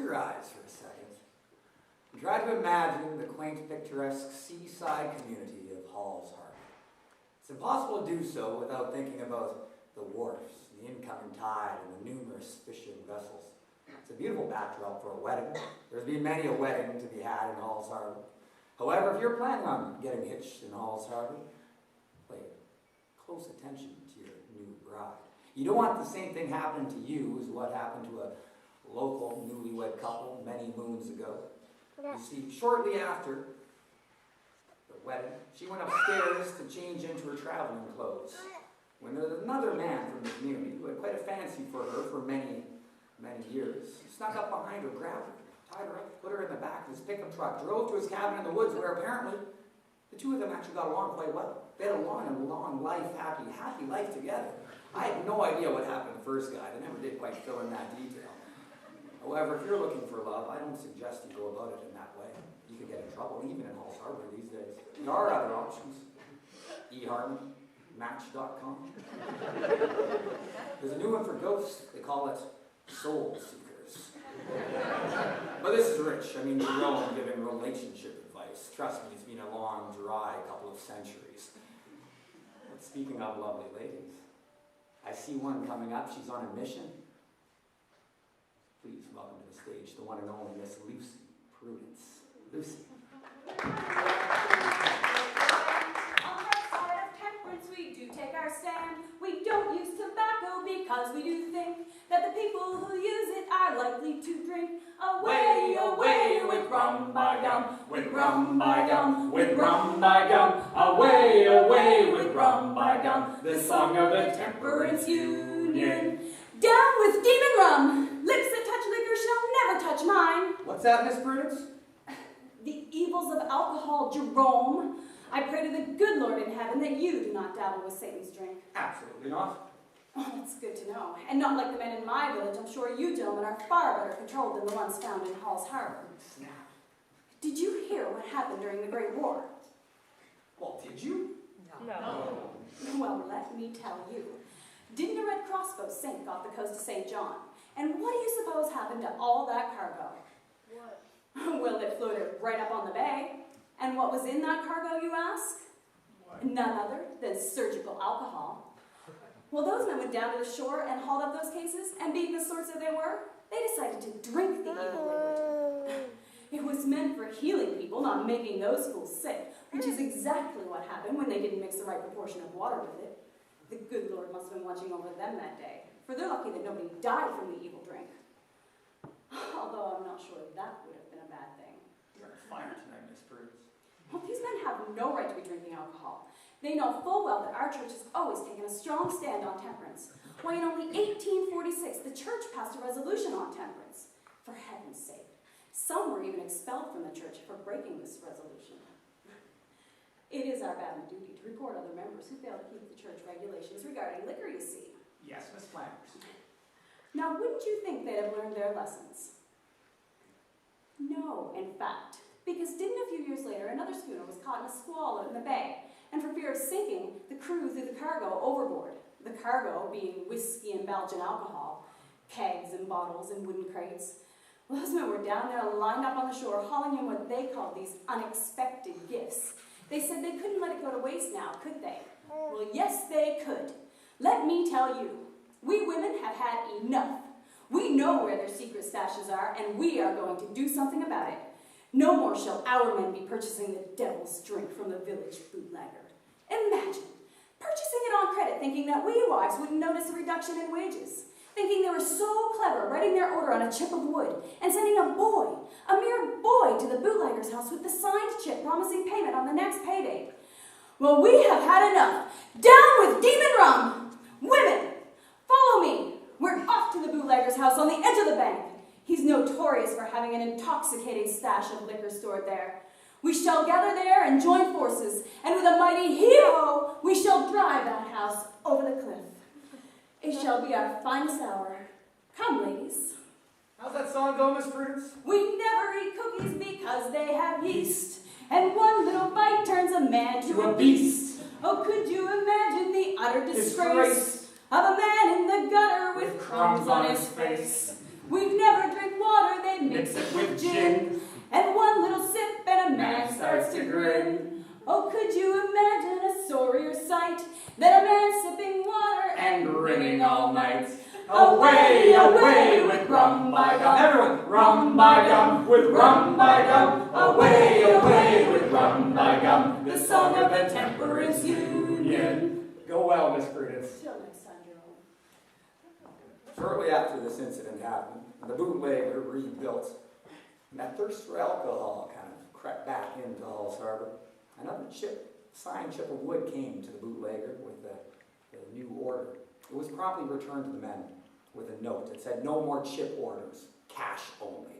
your eyes for a second and try to imagine the quaint, picturesque seaside community of Halls Harbour. It's impossible to do so without thinking about the wharfs, the incoming tide, and the numerous fishing vessels. It's a beautiful backdrop for a wedding. There's been many a wedding to be had in Halls Harbour. However, if you're planning on getting hitched in Halls Harbour, pay close attention to your new bride. You don't want the same thing happening to you as what happened to a local newlywed couple many moons ago. You see, shortly after the wedding, she went upstairs to change into her traveling clothes, when there was another man from the community who had quite a fancy for her for many years. He snuck up behind her, grabbed her, tied her up, put her in the back of his pickup truck, drove to his cabin in the woods where apparently the two of them actually got along quite well. They had a long life, happy life together. I had no idea what happened to the first guy. They never did quite fill in that detail. However, if you're looking for love, I don't suggest you go about it in that way. You could get in trouble, even in Halls Harbour these days. There are other options. eHarmony, Match.com. There's a new one for ghosts. They call it Soul Seekers. But this is rich. I mean, Jerome giving relationship advice. Trust me, it's been a long, dry couple of centuries. But speaking of lovely ladies, I see one coming up. She's on a mission. Please welcome to the stage the one and only Miss Lucy Prudence. Lucy. We do take our stand. We don't use tobacco because we do think that the people who use it are likely to drink. Away, away with rum by gum, with rum by gum, with rum by gum. Away, away with rum by gum, the song of the Temperance Union. Down with demon rum, lips that touch liquor shall never touch mine. What's that, Miss Prudence? The evils of alcohol, Jerome. I pray to the good Lord in heaven that you do not dabble with Satan's drink. Absolutely not. Oh, that's good to know. And not like the men in my village. I'm sure you gentlemen are far better controlled than the ones found in Halls Harbour. Snap. Did you hear what happened during the Great War? Well, did you? No. Well, let me tell you. Didn't a Red Cross boat sink off the coast of St. John? And what do you suppose happened to all that cargo? What? Well, it floated right up on the bay. And what was in that cargo, you ask? What? None other than surgical alcohol. Well, those men went down to the shore and hauled up those cases, and being the sorts that they were, they decided to drink the evil liquid. It was meant for healing people, not making those fools sick, which is exactly what happened when they didn't mix the right proportion of water with it. The good Lord must have been watching over them that day, for they're lucky that nobody died from the evil drink. Although I'm not sure that would have been a bad thing. You're on fire tonight, Miss Prudence. Well, these men have no right to be drinking alcohol. They know full well that our church has always taken a strong stand on temperance. Why, in only 1846, the church passed a resolution on temperance. For heaven's sake. Some were even expelled from the church for breaking this resolution. It is our bounden duty to report other members who fail to keep the church regulations regarding liquor, you see. Yes, Miss Flanders. Now, wouldn't you think they'd have learned their lessons? No, in fact. Because didn't a few years later, another schooner was caught in a squall out in the bay, and for fear of sinking, the crew threw the cargo overboard. The cargo being whiskey and Belgian alcohol, kegs and bottles and wooden crates. Well, those men were down there lined up on the shore, hauling in what they called these unexpected gifts. They said they couldn't let it go to waste now, could they? Well, yes, they could. Let me tell you, we women have had enough. We know where their secret stashes are, and we are going to do something about it. No more shall our men be purchasing the devil's drink from the village bootlegger. Imagine, purchasing it on credit, thinking that we wives wouldn't notice a reduction in wages. Thinking they were so clever, writing their order on a chip of wood, and sending a boy, a mere boy, to the bootlegger's house with the signed chip promising payment on the next payday. Well, we have had enough. Down with demon rum! Women, follow me. We're off to the bootlegger's house on the edge of the bank. He's notorious for having an intoxicating stash of liquor stored there. We shall gather there and join forces, and with a mighty hee-ho, we shall drive that house over the cliff. It shall be our finest hour. Come, ladies. How's that song go, Miss Prudence? We never eat cookies because they have yeast, and one little bite turns a man to a beast. Oh, could you imagine the utter disgrace of a man in the gutter with crumbs on his face? We never drink water, they mix it with gin. And one little sip and a man starts to grin. Oh, could you imagine a sorrier sight than a man sipping water and grinning all night? Away, away with rum by gum. Everyone, Rum by gum, with rum by gum. Away, away with rum by gum. The song of the temperance union. Go well, Miss Prudence. Till next time, Jerome. Shortly after this incident happened, the bootlegger rebuilt, and that thirst for alcohol kind of crept back into Halls Harbour. Another signed chip of wood came to the bootlegger with the new order. It was promptly returned to the men with a note that said, "No more chip orders, cash only."